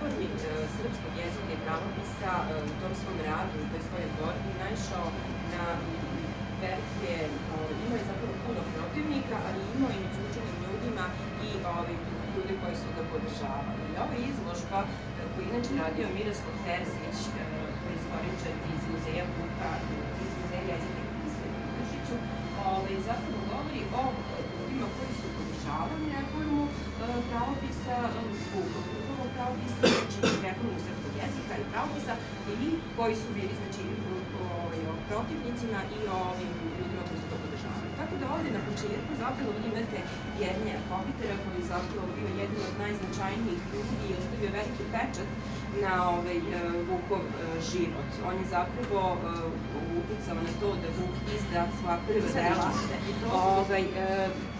reformi srpskog jezika i pravopisa u tom svom radu, u toj svojoj borbi, naišao na velike, imao je zapravo puno protivnika, ali imao i među učenim ljudima i ljudi koji su ga podržavali. I ova izložba, koju inače radio Miroslav Terzić, koji je istoričar iz muzeja Vuka, iz muzeja jezika i pisma u Užiću, zapravo govori o ljudima koji su podržavali reformu pravopisa, Vukovog pravopisa, znači reformu srpskog jezika i pravopisa, i koji su bili, znači, protivnicima i ovim ljudima koji su to podržavali. Tako da ovde na početku zapravo imate Jerneja Kopitara, koji je zapravo bio jedan od najznačajnijih ljudi i ostavio veliki pečat na Vukov život. On je zapravo uticao na to da Vuk izda svoja prva dela.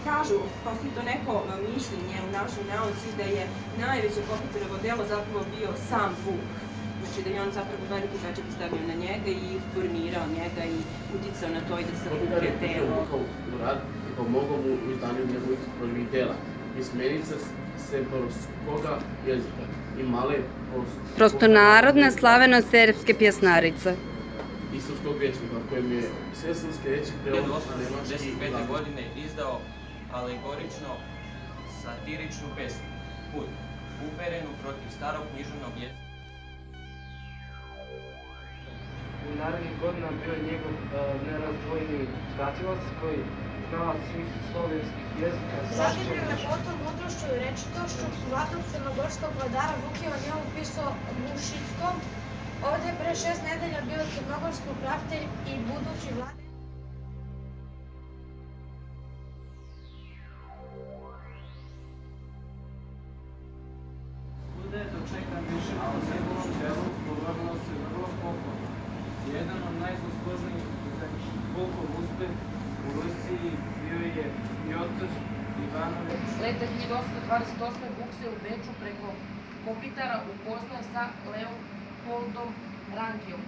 Kažu, postoji to neko mišljenje u našoj nauci da je najveće Kopitarovo delo zapravo bio sam Vuk. Znači da je on zapravo veliki pečat stavio na njega i formirao njega i uticao na to i da se ukre delo. Pomogao mu u izdanju njegovih prvih dela. Pismenica seborskoga jezika i male prostonarodne slaveno-serbske pjesnarice. I srpskog rečnika, kojem je sve srpske reči prevod na nemački i 1865. godine izdao alegorično satiričnu pesmu Put, uperenu protiv starog književnog jezika. U narednih godina bio je njegov nerazdvojni pratilac koji znao svih slovenskih jezika. Zadivio lepotom, mudrošću i rečitošću mladog crnogorskog vladara Vuk je o njemu pisao Mušickom. Ovde je pre 6 nedelja bio crnogorski upravitelj i budući vladar. Kuda je dočekan više, a o njegovom delu govorilo se vrlo pohvalno. Jedan od najzaslužnijih za Vukov uspeh u Rusiji bio je Pjotr Ivanović. Leta 1828. Vuk se u Beču preko Kopitara upoznao sa Leopoldom Rankijom.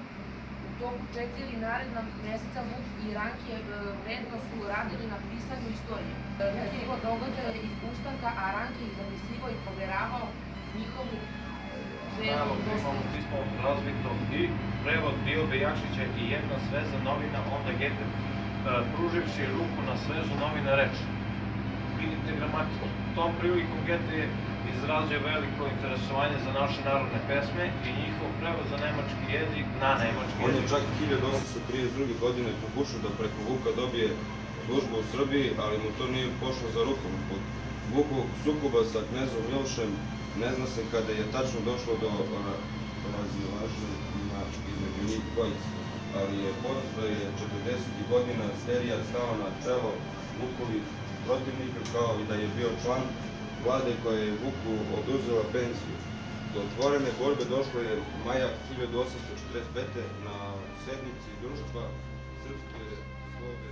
U toku 4 naredna meseca Vuk i Rankije vredno su radili na pisanju istorije. Vuk je imao događaje iz ustanka, a Rankije zapisivao i poveravao njihovu Znamo imamo pismo razvito i prevod Diobe Jakšića i jedna sveza novina onda Gete, pruživši ruku na svezu novina reče. Vidite gramatiku. Tom prilikom Gete je izrazio veliko interesovanje za naše narodne pesme i njihov prevod za nemački jezik na nemački jezik. On je čak 1832. godine pokušao da preko Vuka dobije službu u Srbiji, ali mu to nije pošlo za rukom. Zbog Vukovog sukoba sa knezom Milošem, ne zna se kada je tačno došlo do razilaženja između njih dvojice, ali je posle 40. godina Sterija stao na čelo Vukovih protivnika kao i da je bio član vlade koja je Vuku oduzela penziju. Do otvorene borbe došlo je maja 1845. na sednici društva Srpske slove.